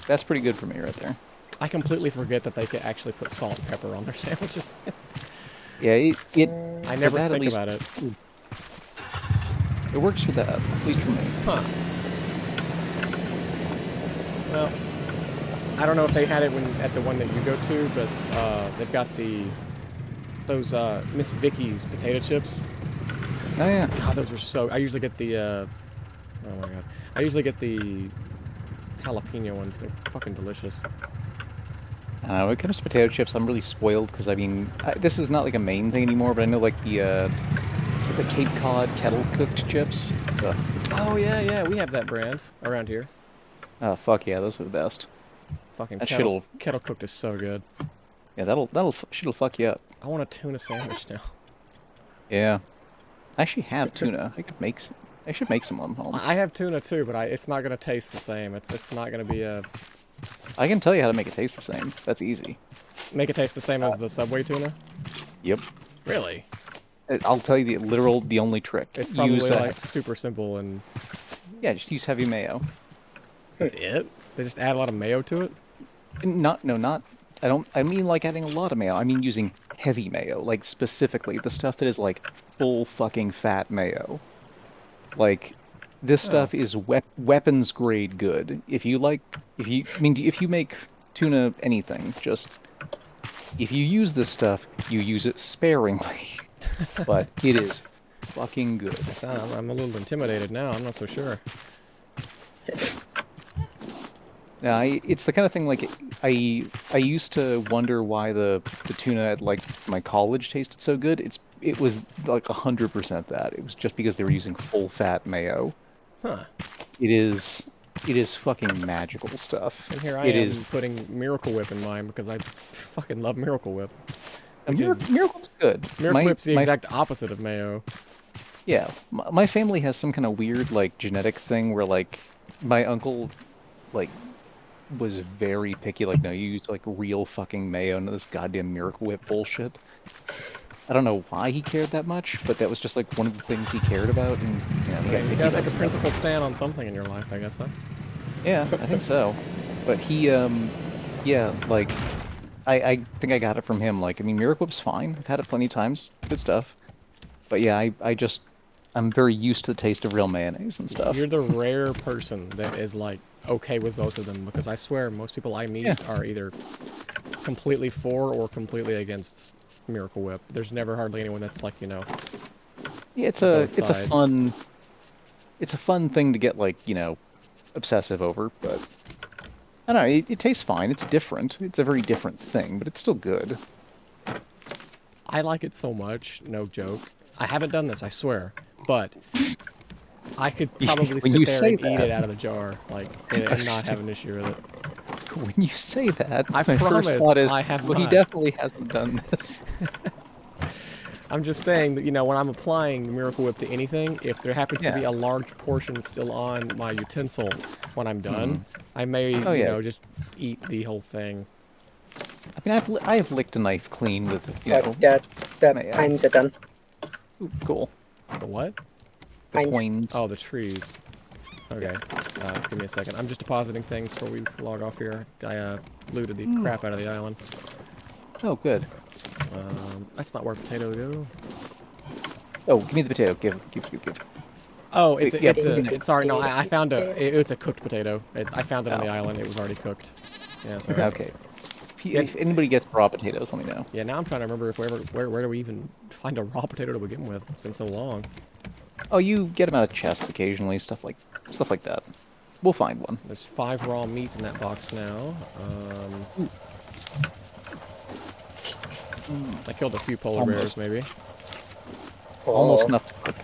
that's pretty good for me right there. I completely forget that they could actually put salt and pepper on their sandwiches. Yeah, I never think about it. It works for that, at least for me. Huh. Well, I don't know if they had it at the one that you go to, but they've got those Miss Vicky's potato chips. Oh yeah. God, those are so. I usually get the. Oh my god. I usually get the jalapeno ones. They're fucking delicious. When it comes to potato chips, I'm really spoiled because I mean, this is not like a main thing anymore, but I know like the Cape Cod kettle cooked chips. Ugh. Oh yeah, we have that brand around here. Oh fuck yeah, those are the best. Fucking That kettle cooked is so good. Yeah, shit'll fuck you up. I want a tuna sandwich now. Yeah, I actually have tuna. I should make some on home. I have tuna too, but it's not gonna taste the same. It's not gonna be a. I can tell you how to make it taste the same. That's easy. Make it taste the same as the Subway tuna? Yep. Really? I'll tell you the only trick. It's probably like super simple and. Yeah, just use heavy mayo. That's it? They just add a lot of mayo to it? I mean like adding a lot of mayo. I mean using heavy mayo, like specifically the stuff that is like full fucking fat mayo. Like this stuff is weapons grade good. If you make tuna anything, just if you use this stuff, you use it sparingly. But it is fucking good. I'm a little intimidated now. I'm not so sure. Yeah, it's the kind of thing like I used to wonder why the tuna at like my college tasted so good. It was like 100% that. It was just because they were using full fat mayo. Huh. It is fucking magical stuff. And here I It am is. putting Miracle Whip in mine because I fucking love Miracle Whip. Which is Miracle Whip's good. Miracle Whip's the exact opposite of mayo. Yeah, my family has some kind of weird like genetic thing where like my uncle like was very picky. Like, no, you use like real fucking mayo, and this goddamn Miracle Whip bullshit. I don't know why he cared that much, but that was just like one of the things he cared about, and I he got mean, you picky gotta about take a stuff. principled stand on something in your life, I guess, huh? Yeah, I think so. But he, yeah, like I think I got it from him. Like, I mean, Miracle Whip's fine. I've had it plenty of times. Good stuff. But yeah, I'm very used to the taste of real mayonnaise and stuff. You're the rare person that is like okay with both of them because I swear most people I meet are either completely for or completely against Miracle Whip. There's never hardly anyone that's like, you know, Yeah, it's both a sides. fun thing to get like, obsessive over, but I don't know, it tastes fine. It's different. It's a very different thing, but it's still good. I like it so much, no joke. I haven't done this, I swear, but I could probably When sit you there say and eat that- it out of the jar, like, and not have an issue with it. When you say that, I my promise first thought is, I have well, he not. definitely hasn't done this. I'm just saying that, you know, when I'm applying Miracle Whip to anything, if there happens to be Yeah. a large portion still on my utensil when I'm done, I may, Oh, you yeah. know, just eat the whole thing. I mean, I have licked a knife clean with, The mayo. pines are done. Ooh, cool. The what? The Pines. points. Oh, the trees. Okay, give me a second. I'm just depositing things before we log off here. I looted the crap out of the island. Oh, good. That's not where potato go. Oh, give me the potato. Give. Oh, Wait, yeah, sorry, no, I found it's a cooked potato. I found it on the Oh. island. It was already cooked. Yeah, sorry. Okay. If anybody gets raw potatoes, let me know. Yeah, now I'm trying to remember if where do we even find a raw potato to begin with? It's been so long. Oh, you get them out of chests occasionally, stuff like that. We'll find one. There's 5 raw meat in that box now. I killed a few polar bears, Almost. maybe. Almost Oh, enough to cook.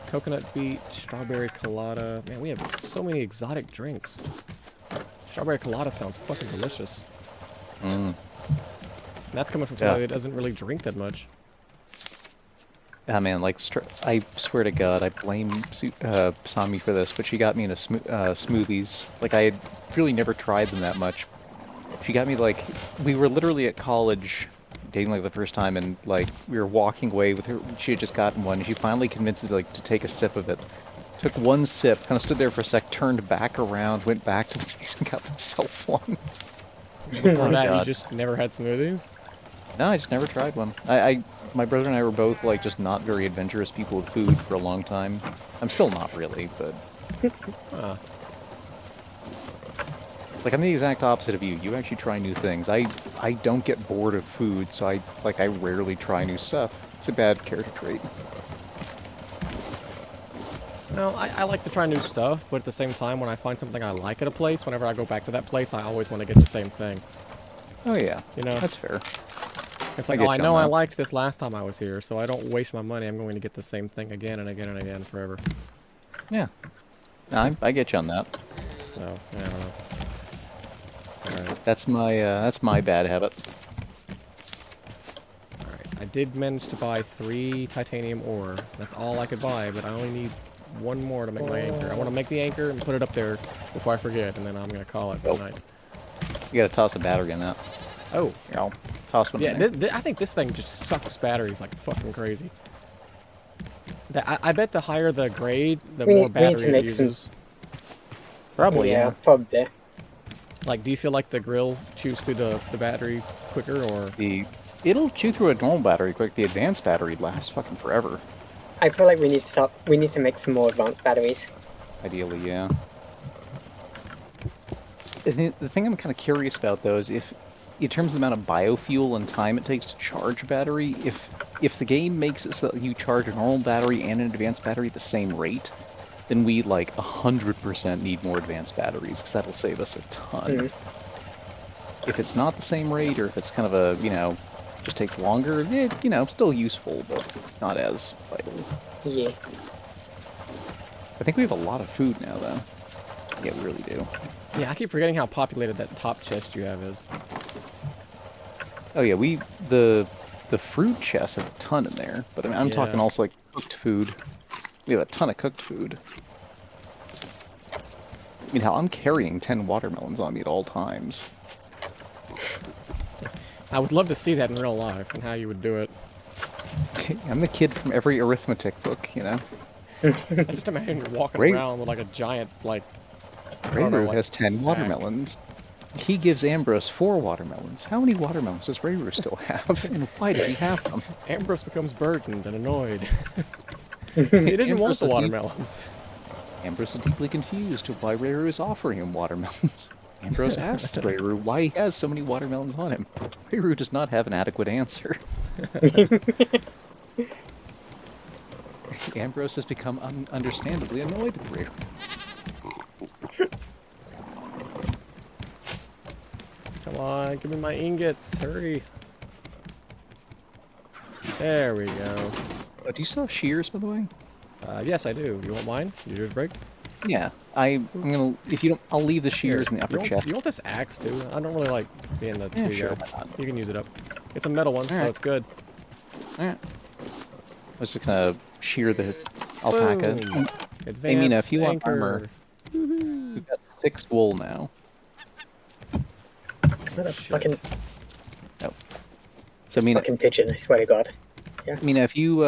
Coconut beet, strawberry colada. Man, we have so many exotic drinks. Strawberry colada sounds fucking delicious. And that's coming from somebody that doesn't really drink that much. Ah, man, like, I swear to God, I blame Sami for this, but she got me into smoothies. Like, I had really never tried them that much. She got me, like, we were literally at college dating, like, the first time, and, like, we were walking away with her. She had just gotten one, and she finally convinced me, like, to take a sip of it. Took one sip, kind of stood there for a sec, turned back around, went back to the place and got myself one. Before that, you God. just never had smoothies? No, I just never tried one. My brother and I were both, like, just not very adventurous people with food for a long time. I'm still not really, but... Like, I'm the exact opposite of you. You actually try new things. I don't get bored of food, so I rarely try new stuff. It's a bad character trait. No, I like to try new stuff, but at the same time, when I find something I like at a place, whenever I go back to that place, I always want to get the same thing. Oh, yeah. You know? That's fair. It's like, get oh, I you know on I that. liked this last time I was here, so I don't waste my money. I'm going to get the same thing again and again and again forever. Yeah. I get you on that. So, yeah, I don't know. Alright. That's my bad habit. Alright. I did manage to buy 3 titanium ore. That's all I could buy, but I only need 1 more to make my anchor. I want to make the anchor and put it up there before I forget, and then I'm going to call it for the night. You gotta toss a battery in that. Oh. Here, I'll toss one Yeah, in there. I think this thing just sucks batteries like fucking crazy. I bet the higher the grade, the We more need to battery it make some- uses. Probably, yeah. probably. Like, do you feel like the grill chews through the battery quicker, or... It'll chew through a normal battery quick. The advanced battery lasts fucking forever. I feel like we need to stop. We need to make some more advanced batteries. Ideally, yeah. The thing I'm kind of curious about, though, is in terms of the amount of biofuel and time it takes to charge a battery, if the game makes it so that you charge a normal battery and an advanced battery at the same rate, then we like 100% need more advanced batteries because that'll save us a ton. If it's not the same rate, or if it's kind of a, just takes longer, still useful, but not as vital. Yeah. I think we have a lot of food now, though. Yeah, we really do. Yeah, I keep forgetting how populated that top chest you have is. Oh yeah, the fruit chest has a ton in there, but I mean, I'm talking also like cooked food. We have a ton of cooked food. I mean, hell, I'm carrying 10 watermelons on me at all times. I would love to see that in real life and how you would do it. I'm the kid from every arithmetic book, I just imagine you're walking around with like a giant, like... Rayru has 10 sack. watermelons. He gives Ambrose 4 watermelons. How many watermelons does Rayru still have, and why does he have them? Ambrose becomes burdened and annoyed. He didn't want the watermelons. Ambrose is deeply confused to why Rayru is offering him watermelons. Ambrose asks Rayru why he has so many watermelons on him. Rayru does not have an adequate answer. Ambrose has become understandably annoyed with Rayru. Come on, give me my ingots. Hurry. There we go. Oh, do you still have shears, by the way? Yes, I do. You want mine? Did yours break? Yeah. I'm gonna, if you don't, I'll leave the shears in the upper chest. You want this axe, too? I don't really like being the tree sure, guy. why not? You can use it up. It's a metal one, so it's good. Alright. I was just gonna shear the alpaca. Boom. Hey, Mina, if you want anchor. armor, we've got 6 wool now. What a fucking... Oh. So, Mina, fucking pigeon, I swear to God. Yeah. Mina, if you,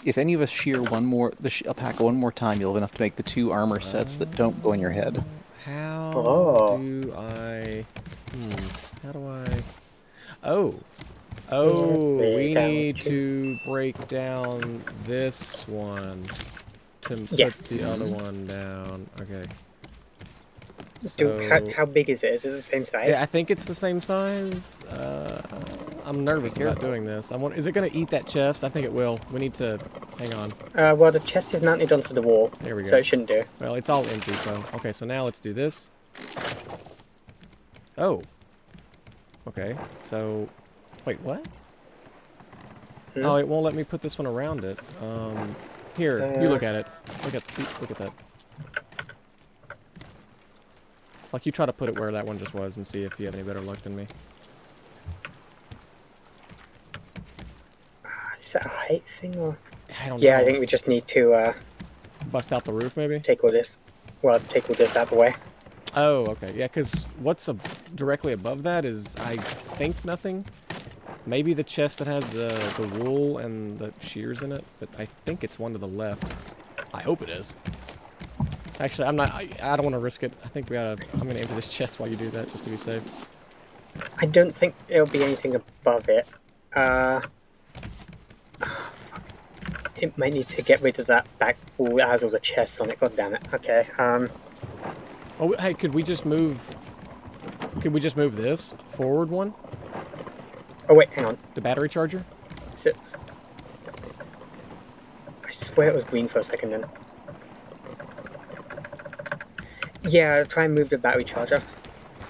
if any of us shear one more, alpaca one more time, you'll have enough to make the 2 armor sets that don't go on your head. How do I... How do I... Oh, we need to break down this one to put the other one down. Okay. So, how big is it? Is it the same size? yeah, I think it's the same size. I'm nervous about doing this. Is it going to eat that chest? I think it will. We need to... Hang on. Well, the chest is mounted onto the wall. There we go. So it shouldn't do. Well, it's all empty, so... Okay, so now let's do this. Oh. Okay, so... Wait, what? Oh, it won't let me put this one around it. Here, you look at it. Look at that. Like, you try to put it where that one just was and see if you have any better luck than me. Is that a height thing or? I don't know. Yeah, I think we just need to bust out the roof, maybe? take all this. Well, take all this out of the way. Oh, okay. Yeah, because what's directly above that is, I think, nothing. Maybe the chest that has the wool and the shears in it, but I think it's one to the left. I hope it is. Actually, I'm not. I don't want to risk it. I think we gotta. I'm gonna empty this chest while you do that, just to be safe. I don't think there'll be anything above it. It might need to get rid of that back wall that has all the chests on it. God damn it. Okay. Oh, hey, could we just move? Could we just move this forward one? Oh wait, hang on. The battery charger? So, I swear it was green for a second then. Yeah, I'll try and move the battery charger.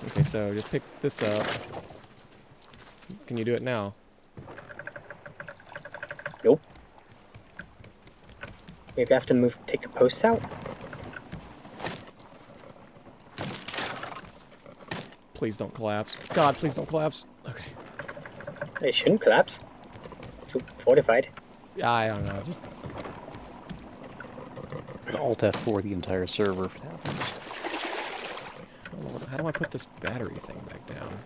Okay, so just pick this up. Can you do it now? Nope. Maybe I have to take the posts out? Please don't collapse. God, please don't collapse. Okay. It shouldn't collapse. It's fortified. Yeah, I don't know. Just Alt F4 the entire server if it happens. how do I put this battery thing back down?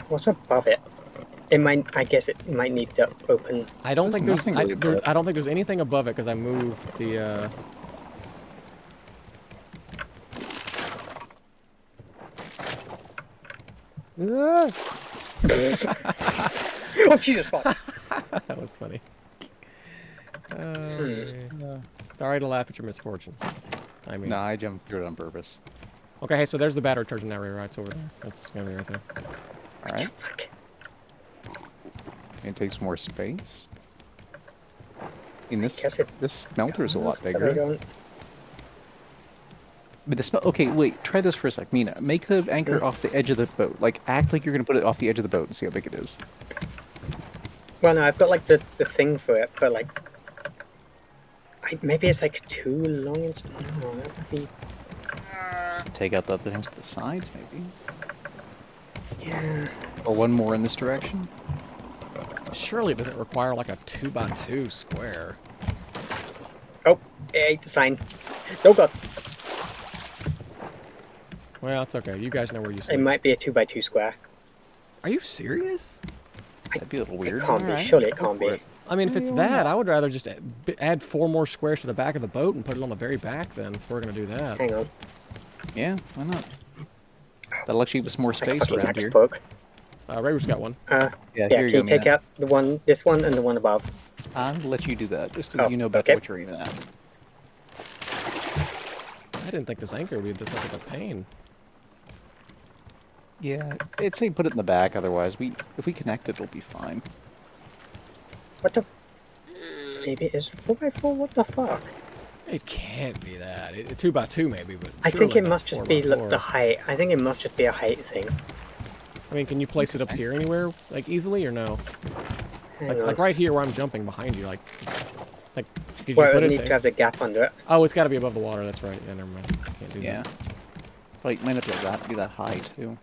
What's above it? It might. I guess it might need to open. I don't think there's. nothing really I don't think there's anything above it because I moved the. Oh Jesus! Fuck. That was funny. Sorry to laugh at your misfortune. I mean, Nah, I jumped through it on purpose. Okay, hey, so there's the battery charging area, right? It's over there. That's gonna be right there. All right. Fuck. It takes more space. In this Guess it smelter's a lot does, but I bigger. don't. But the smell. Okay, wait. Try this for a sec, Mina. Make the anchor off the edge of the boat. Like, act like you're gonna put it off the edge of the boat and see how big it is. Well, no, I've got like the thing for it, but like, maybe it's like too long. No, that would be. Take out the other things to the sides, maybe. Yeah. Or one more in this direction. Surely it doesn't require like a 2x2 square. Oh, I ate the sign. Oh god, Well, it's okay. You guys know where you it sleep. might be a 2x2 square. Are you serious? That'd be a little weird. It can't be. Alright, Surely it go can't for be. it. I mean, if it's that, I would rather just add 4 more squares to the back of the boat and put it on the very back then, if we're going to do that. Hang on. Yeah, why not? That'll actually give us more space Fucking around axe here. book. Ray's got one. Yeah, Yeah, here can you go, you take Mina. out the one, this one, and the one above? I'll let you do that, just so Oh, you know better okay. what you're aiming at. I didn't think this anchor would be this much of a pain. Yeah, I'd say put it in the back, otherwise if we connect it, it'll be fine. What the? Maybe it is 4x4? What the fuck? It can't be that. 2x2 maybe, but I think surely it not must just be 4x4. the height. I think it must just be a height thing. I mean, can you place it up here anywhere, like easily or no? Hang Like, on. like right here where I'm jumping behind you, like could you Well, put it it needs there? to have the gap under it. Oh, it's got to be above the water. That's right. Yeah, never mind. Can't do Yeah. that. But it might not be that high, too.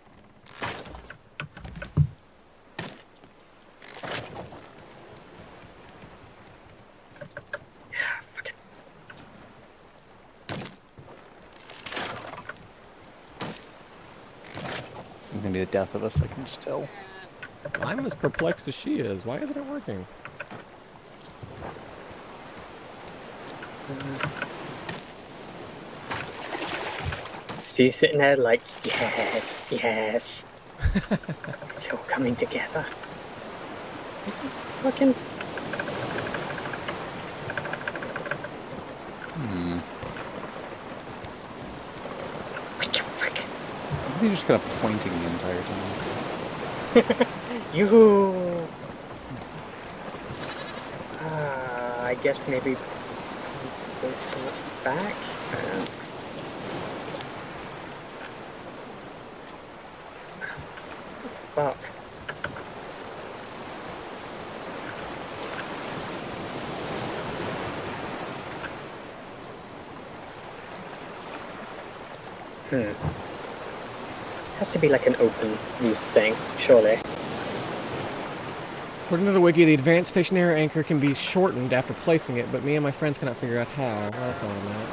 It's gonna be the death of us, I can just tell. I'm as perplexed as she is. Why isn't it working? She's sitting there like, yes, yes. It's all coming together. Fucking. Hmm. What the fuck? You're just kind of pointing the entire time. You. I guess maybe go somewhat back. Fuck. Has to be like an open roof thing, surely. According to the wiki, the advanced stationary anchor can be shortened after placing it, but me and my friends cannot figure out how. Well, that's not what I meant.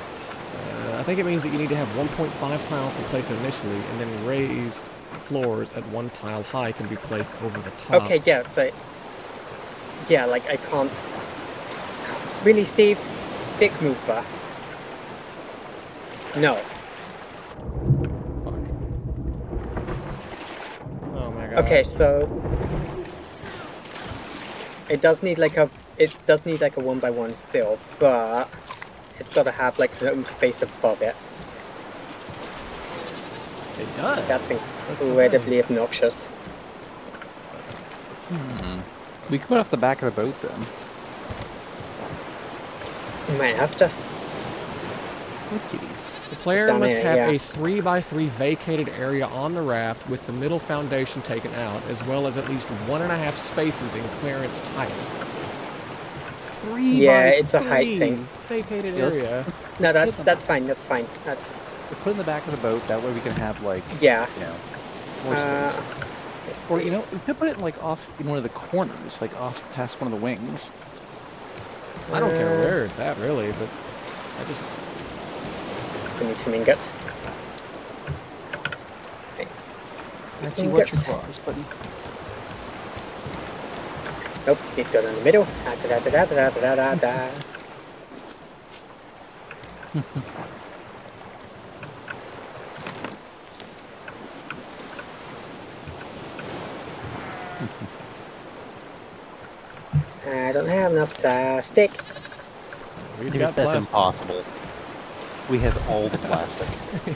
I think it means that you need to have 1.5 tiles to place it initially, and then raised floors at 1 tile high can be placed over the top. Okay, yeah, so... Yeah, like, I can't... Really, Steve? Dick mover. No. Fuck. Oh my god. Okay, so... It does need like a 1x1 still, but... It's gotta have like a little space above it. It does. That's the incredibly obnoxious. We could put it off the back of the boat, then. You might have to. Okay. The player down must there, have yeah. a 3x3 vacated area on the raft with the middle foundation taken out, as well as at least 1.5 spaces in clearance height. 3 Yeah, by it's a height 3 thing. Vacated Yeah, let's- area. No, that's fine, that's fine. That's... We put it in the back of the boat, that way we can have, like, Yeah. you know, more space. Let's Or, see. you know, we could put it, like, off in one of the corners, like, off past one of the wings. I don't care where it's at, really, but I just... We need some ingots. Actually, what's your claws, buddy? Nope, need to go down the middle. Da, da, da, da, da, da, da, da. I don't have enough plastic. We've Dude, got that's plastic. impossible. We have all the plastic.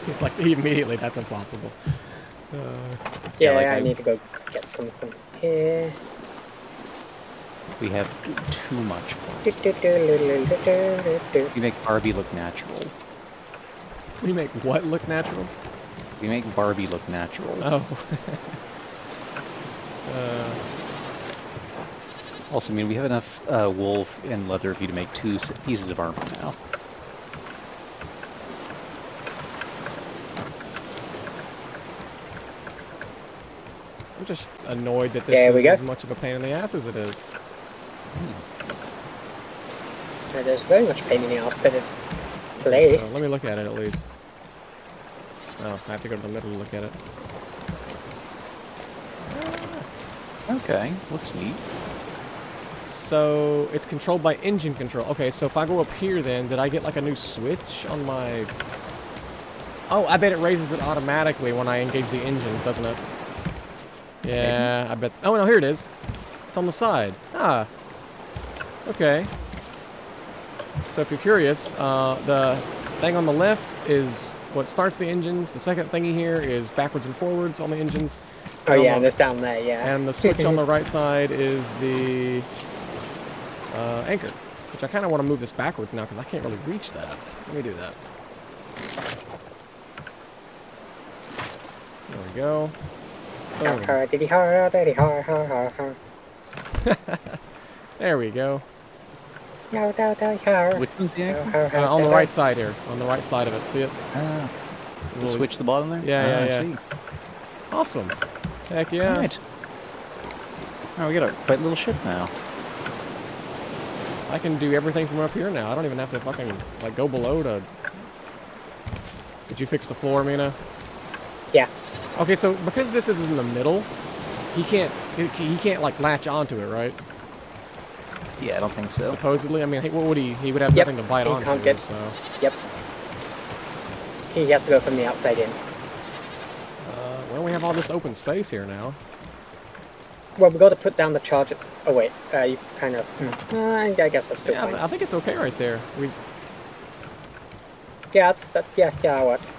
It's like immediately that's impossible. Yeah, like I need to go get some from here. We have too much plastic. We make Barbie look natural. We make what look natural? We make Barbie look natural. Oh. Also, I mean, we have enough wool and leather for you to make 2 pieces of armor now. I'm just annoyed that There we this go. is as much of a pain in the ass as it is. There's very much pain in the ass, but it's Okay, placed. so let me look at it at least. Oh, I have to go to the middle to look at it. Okay, looks neat. So it's controlled by engine control. Okay, so if I go up here then, did I get like a new switch on my... Oh, I bet it raises it automatically when I engage the engines, doesn't it? Yeah, I bet... Oh, no, here it is. It's on the side. Ah. Okay. So if you're curious, the thing on the left is what starts the engines. The second thingy here is backwards and forwards on the engines. Oh yeah, and it's down there, yeah. And the switch on the right side is the anchor, which I kind of want to move this backwards now because I can't really reach that. Let me do that. There we go. Boom. There we go. Which one's the anchor? On the right side here. On the right side of it. See it? Ah, the Little- switch at the bottom there? Yeah, Ah, yeah. I see. Awesome. Heck yeah. Alright. Oh, we got a quite little ship now. I can do everything from up here now. I don't even have to fucking like go below to... Did you fix the floor, Mina? Yeah. Okay, so because this is in the middle, he can't like latch onto it, right? Yeah, I don't think so. Supposedly, I mean, what would he would have Yep, nothing to bite he onto. can't get- So, Yep. He has to go from the outside in. well, we have all this open space here now. Well, we've got to put down the charger. Oh wait, you kind of... I guess that's still Yeah, fine. I think it's okay right there. Yeah, that works.